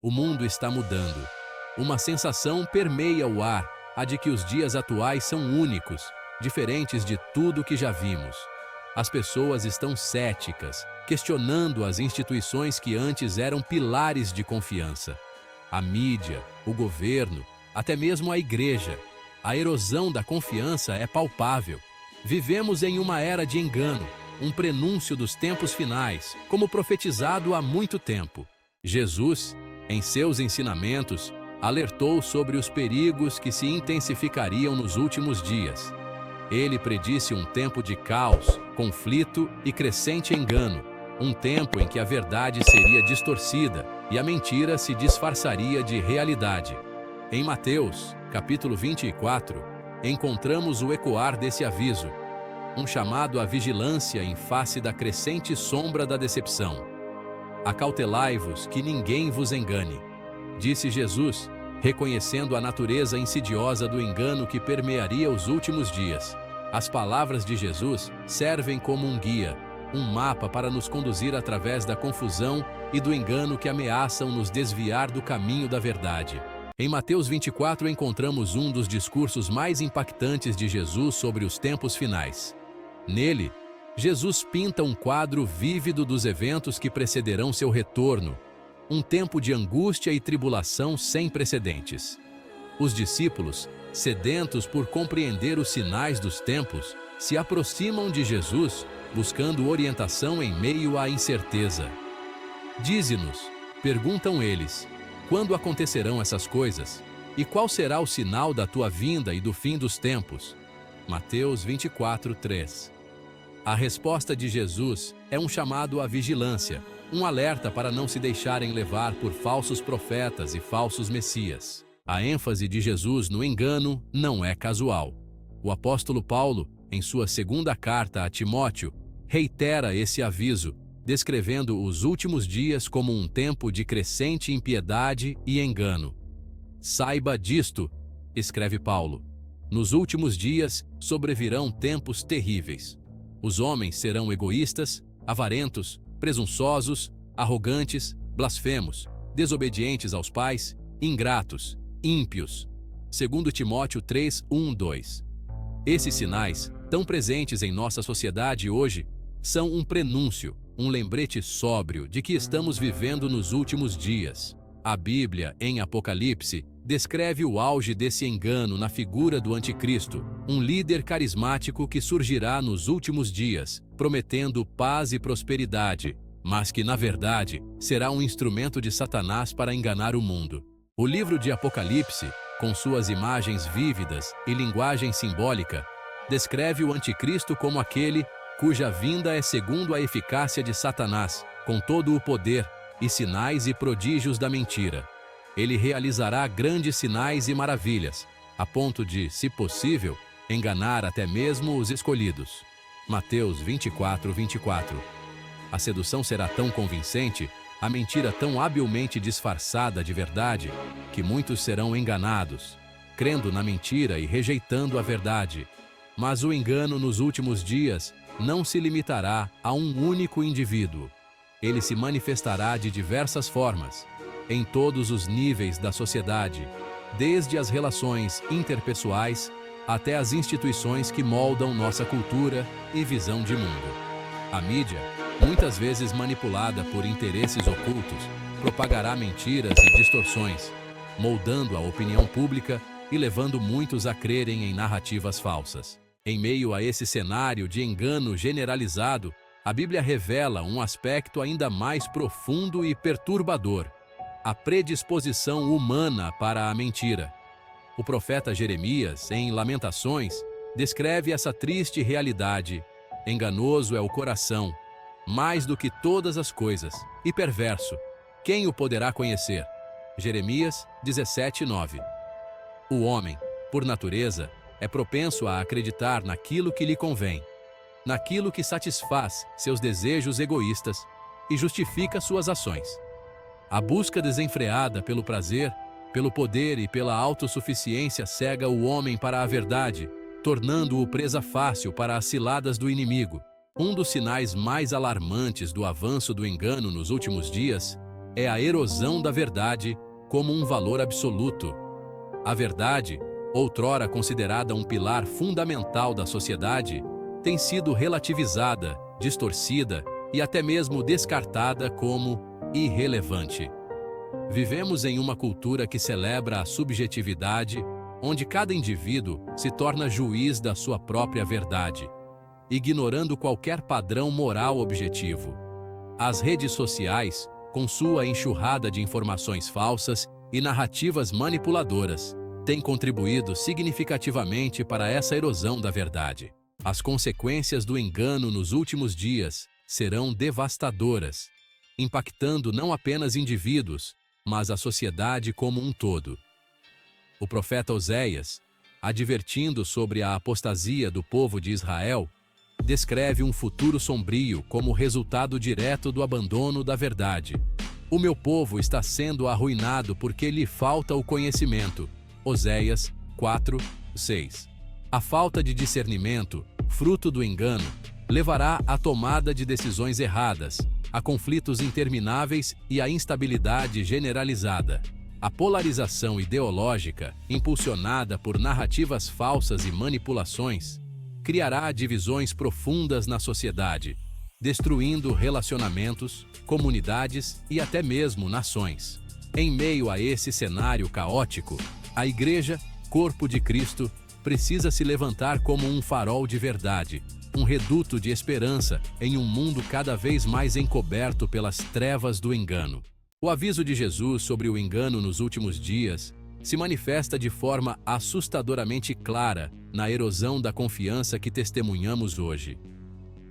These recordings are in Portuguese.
O mundo está mudando. Uma sensação permeia o ar, a de que os dias atuais são únicos, diferentes de tudo que já vimos. As pessoas estão céticas, questionando as instituições que antes eram pilares de confiança. A mídia, o governo, até mesmo a igreja. A erosão da confiança é palpável. Vivemos em uma era de engano, um prenúncio dos tempos finais, como profetizado há muito tempo. Jesus, em seus ensinamentos, alertou sobre os perigos que se intensificariam nos últimos dias. Ele predisse um tempo de caos, conflito e crescente engano, um tempo em que a verdade seria distorcida e a mentira se disfarçaria de realidade. Em Mateus, capítulo 24, encontramos o ecoar desse aviso, um chamado à vigilância em face da crescente sombra da decepção. Acautelai-vos que ninguém vos engane, disse Jesus, reconhecendo a natureza insidiosa do engano que permearia os últimos dias. As palavras de Jesus servem como um guia, um mapa para nos conduzir através da confusão e do engano que ameaçam nos desviar do caminho da verdade. Em Mateus 24 encontramos um dos discursos mais impactantes de Jesus sobre os tempos finais. Nele, Jesus pinta um quadro vívido dos eventos que precederão seu retorno, um tempo de angústia e tribulação sem precedentes. Os discípulos, sedentos por compreender os sinais dos tempos, se aproximam de Jesus, buscando orientação em meio à incerteza. Dize-nos, perguntam eles, quando acontecerão essas coisas? E qual será o sinal da tua vinda e do fim dos tempos? Mateus 24, 3. A resposta de Jesus é um chamado à vigilância, um alerta para não se deixarem levar por falsos profetas e falsos messias. A ênfase de Jesus no engano não é casual. O apóstolo Paulo, em sua segunda carta a Timóteo, reitera esse aviso, descrevendo os últimos dias como um tempo de crescente impiedade e engano. Saiba disto, escreve Paulo, nos últimos dias sobrevirão tempos terríveis. Os homens serão egoístas, avarentos, presunçosos, arrogantes, blasfemos, desobedientes aos pais, ingratos, ímpios. 2 Timóteo 3, 1, 2. Esses sinais, tão presentes em nossa sociedade hoje, são um prenúncio, um lembrete sóbrio de que estamos vivendo nos últimos dias. A Bíblia, em Apocalipse, descreve o auge desse engano na figura do Anticristo, um líder carismático que surgirá nos últimos dias, prometendo paz e prosperidade, mas que, na verdade, será um instrumento de Satanás para enganar o mundo. O livro de Apocalipse, com suas imagens vívidas e linguagem simbólica, descreve o Anticristo como aquele cuja vinda é segundo a eficácia de Satanás, com todo o poder e sinais e prodígios da mentira. Ele realizará grandes sinais e maravilhas, a ponto de, se possível, enganar até mesmo os escolhidos. Mateus 24, 24. A sedução será tão convincente, a mentira tão habilmente disfarçada de verdade, que muitos serão enganados, crendo na mentira e rejeitando a verdade. Mas o engano nos últimos dias não se limitará a um único indivíduo. Ele se manifestará de diversas formas, em todos os níveis da sociedade, desde as relações interpessoais até as instituições que moldam nossa cultura e visão de mundo. A mídia, muitas vezes manipulada por interesses ocultos, propagará mentiras e distorções, moldando a opinião pública e levando muitos a crerem em narrativas falsas. Em meio a esse cenário de engano generalizado, a Bíblia revela um aspecto ainda mais profundo e perturbador: a predisposição humana para a mentira. O profeta Jeremias, em Lamentações, descreve essa triste realidade. Enganoso é o coração, mais do que todas as coisas, e perverso. Quem o poderá conhecer? Jeremias 17, 9. O homem, por natureza, é propenso a acreditar naquilo que lhe convém, naquilo que satisfaz seus desejos egoístas e justifica suas ações. A busca desenfreada pelo prazer, pelo poder e pela autossuficiência cega o homem para a verdade, tornando-o presa fácil para as ciladas do inimigo. Um dos sinais mais alarmantes do avanço do engano nos últimos dias é a erosão da verdade como um valor absoluto. A verdade, outrora considerada um pilar fundamental da sociedade, tem sido relativizada, distorcida e até mesmo descartada como irrelevante. Vivemos em uma cultura que celebra a subjetividade, onde cada indivíduo se torna juiz da sua própria verdade, ignorando qualquer padrão moral objetivo. As redes sociais, com sua enxurrada de informações falsas e narrativas manipuladoras, têm contribuído significativamente para essa erosão da verdade. As consequências do engano nos últimos dias serão devastadoras, impactando não apenas indivíduos, mas a sociedade como um todo. O profeta Oséias, advertindo sobre a apostasia do povo de Israel, descreve um futuro sombrio como resultado direto do abandono da verdade. O meu povo está sendo arruinado porque lhe falta o conhecimento. Oséias 4:6. A falta de discernimento, fruto do engano, levará à tomada de decisões erradas, a conflitos intermináveis e à instabilidade generalizada. A polarização ideológica, impulsionada por narrativas falsas e manipulações, criará divisões profundas na sociedade, destruindo relacionamentos, comunidades e até mesmo nações. Em meio a esse cenário caótico, a Igreja, Corpo de Cristo, precisa se levantar como um farol de verdade, um reduto de esperança em um mundo cada vez mais encoberto pelas trevas do engano. O aviso de Jesus sobre o engano nos últimos dias se manifesta de forma assustadoramente clara na erosão da confiança que testemunhamos hoje.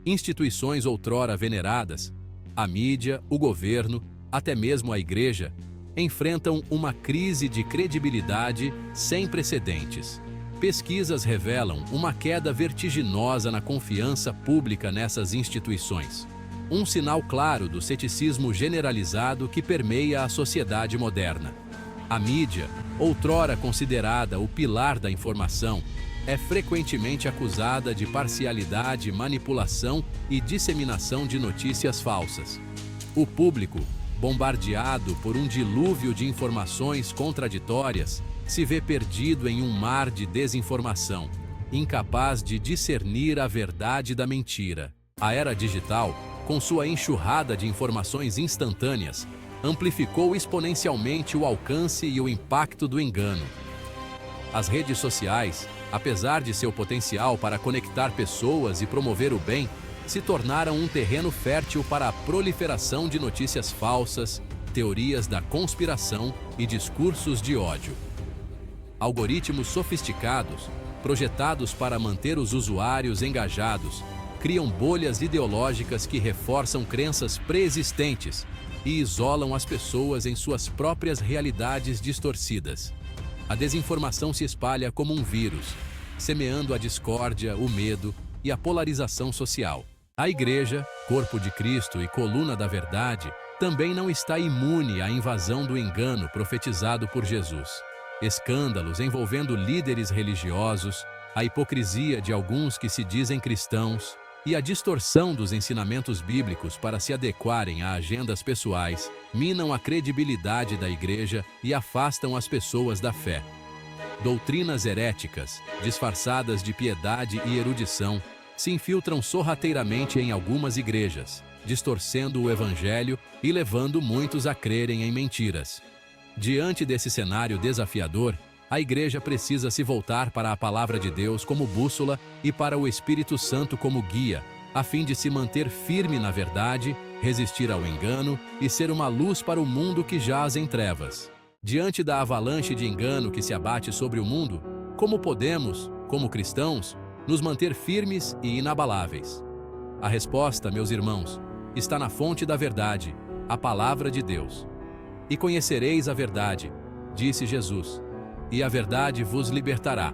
Instituições outrora veneradas, a mídia, o governo, até mesmo a Igreja, enfrentam uma crise de credibilidade sem precedentes. Pesquisas revelam uma queda vertiginosa na confiança pública nessas instituições. Um sinal claro do ceticismo generalizado que permeia a sociedade moderna. A mídia, outrora considerada o pilar da informação, é frequentemente acusada de parcialidade, manipulação e disseminação de notícias falsas. O público, bombardeado por um dilúvio de informações contraditórias, se vê perdido em um mar de desinformação, incapaz de discernir a verdade da mentira. A era digital, com sua enxurrada de informações instantâneas, amplificou exponencialmente o alcance e o impacto do engano. As redes sociais, apesar de seu potencial para conectar pessoas e promover o bem, se tornaram um terreno fértil para a proliferação de notícias falsas, teorias da conspiração e discursos de ódio. Algoritmos sofisticados, projetados para manter os usuários engajados, criam bolhas ideológicas que reforçam crenças pré-existentes e isolam as pessoas em suas próprias realidades distorcidas. A desinformação se espalha como um vírus, semeando a discórdia, o medo e a polarização social. A Igreja, Corpo de Cristo e Coluna da Verdade, também não está imune à invasão do engano profetizado por Jesus. Escândalos envolvendo líderes religiosos, a hipocrisia de alguns que se dizem cristãos e a distorção dos ensinamentos bíblicos para se adequarem a agendas pessoais minam a credibilidade da Igreja e afastam as pessoas da fé. Doutrinas heréticas, disfarçadas de piedade e erudição, se infiltram sorrateiramente em algumas igrejas, distorcendo o Evangelho e levando muitos a crerem em mentiras. Diante desse cenário desafiador, a Igreja precisa se voltar para a Palavra de Deus como bússola e para o Espírito Santo como guia, a fim de se manter firme na verdade, resistir ao engano e ser uma luz para o mundo que jaz em trevas. Diante da avalanche de engano que se abate sobre o mundo, como podemos, como cristãos, nos manter firmes e inabaláveis? A resposta, meus irmãos, está na fonte da verdade, a Palavra de Deus. E conhecereis a verdade, disse Jesus, e a verdade vos libertará.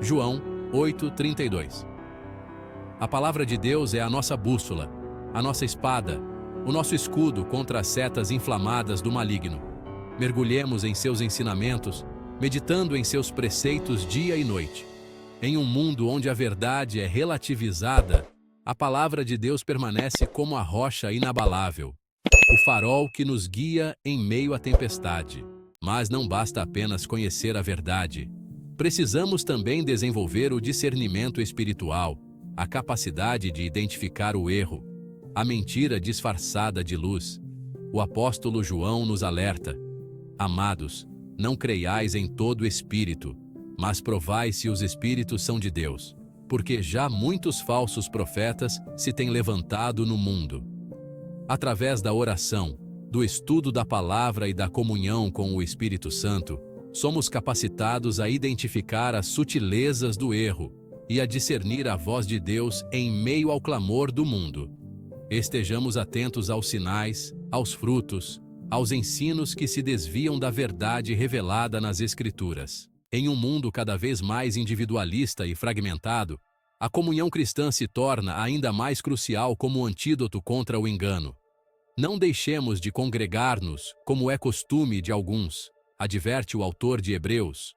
João 8:32. A Palavra de Deus é a nossa bússola, a nossa espada, o nosso escudo contra as setas inflamadas do maligno. Mergulhemos em seus ensinamentos, meditando em seus preceitos dia e noite. Em um mundo onde a verdade é relativizada, a Palavra de Deus permanece como a rocha inabalável. o farol que nos guia em meio à tempestade. Mas não basta apenas conhecer a verdade. Precisamos também desenvolver o discernimento espiritual, a capacidade de identificar o erro, a mentira disfarçada de luz. O apóstolo João nos alerta: amados, não creiais em todo espírito, mas provai se os espíritos são de Deus, porque já muitos falsos profetas se têm levantado no mundo. Através da oração, do estudo da palavra e da comunhão com o Espírito Santo, somos capacitados a identificar as sutilezas do erro e a discernir a voz de Deus em meio ao clamor do mundo. Estejamos atentos aos sinais, aos frutos, aos ensinos que se desviam da verdade revelada nas Escrituras. Em um mundo cada vez mais individualista e fragmentado, a comunhão cristã se torna ainda mais crucial como antídoto contra o engano. Não deixemos de congregar-nos, como é costume de alguns, adverte o autor de Hebreus.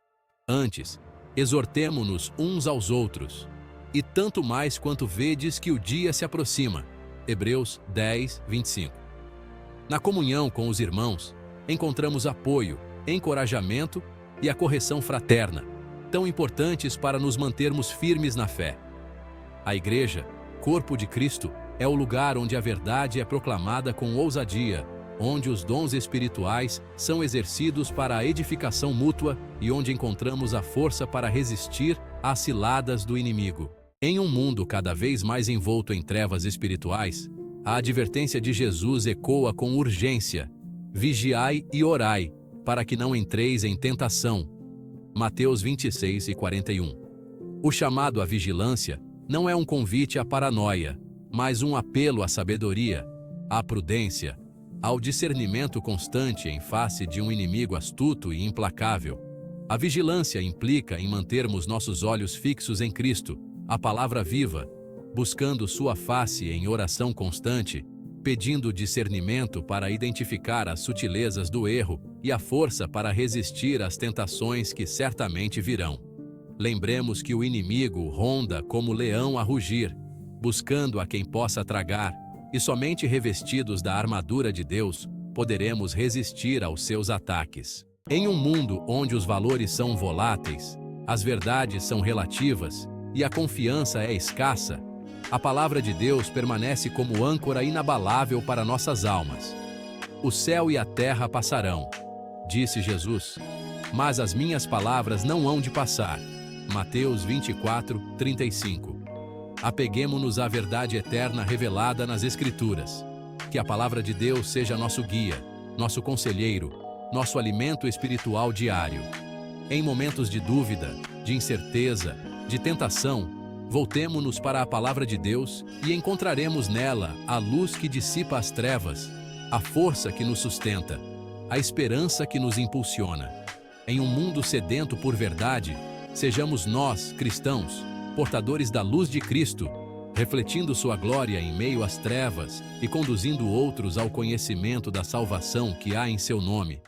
Antes, exortemo-nos uns aos outros, e tanto mais quanto vedes que o dia se aproxima. Hebreus 10, 25. Na comunhão com os irmãos, encontramos apoio, encorajamento e a correção fraterna, tão importantes para nos mantermos firmes na fé. A Igreja, corpo de Cristo, é o lugar onde a verdade é proclamada com ousadia, onde os dons espirituais são exercidos para a edificação mútua e onde encontramos a força para resistir às ciladas do inimigo. Em um mundo cada vez mais envolto em trevas espirituais, a advertência de Jesus ecoa com urgência: vigiai e orai, para que não entreis em tentação. Mateus 26 e 41. O chamado à vigilância não é um convite à paranoia, mas um apelo à sabedoria, à prudência, ao discernimento constante em face de um inimigo astuto e implacável. A vigilância implica em mantermos nossos olhos fixos em Cristo, a palavra viva, buscando sua face em oração constante, pedindo discernimento para identificar as sutilezas do erro e a força para resistir às tentações que certamente virão. Lembremos que o inimigo ronda como leão a rugir, buscando a quem possa tragar, e somente revestidos da armadura de Deus poderemos resistir aos seus ataques. Em um mundo onde os valores são voláteis, as verdades são relativas e a confiança é escassa, a palavra de Deus permanece como âncora inabalável para nossas almas. O céu e a terra passarão, disse Jesus, mas as minhas palavras não hão de passar. Mateus 24, 35. Apeguemo-nos à verdade eterna revelada nas Escrituras. Que a palavra de Deus seja nosso guia, nosso conselheiro, nosso alimento espiritual diário. Em momentos de dúvida, de incerteza, de tentação, voltemo-nos para a palavra de Deus e encontraremos nela a luz que dissipa as trevas, a força que nos sustenta, a esperança que nos impulsiona. Em um mundo sedento por verdade, sejamos nós, cristãos, portadores da luz de Cristo, refletindo sua glória em meio às trevas e conduzindo outros ao conhecimento da salvação que há em seu nome.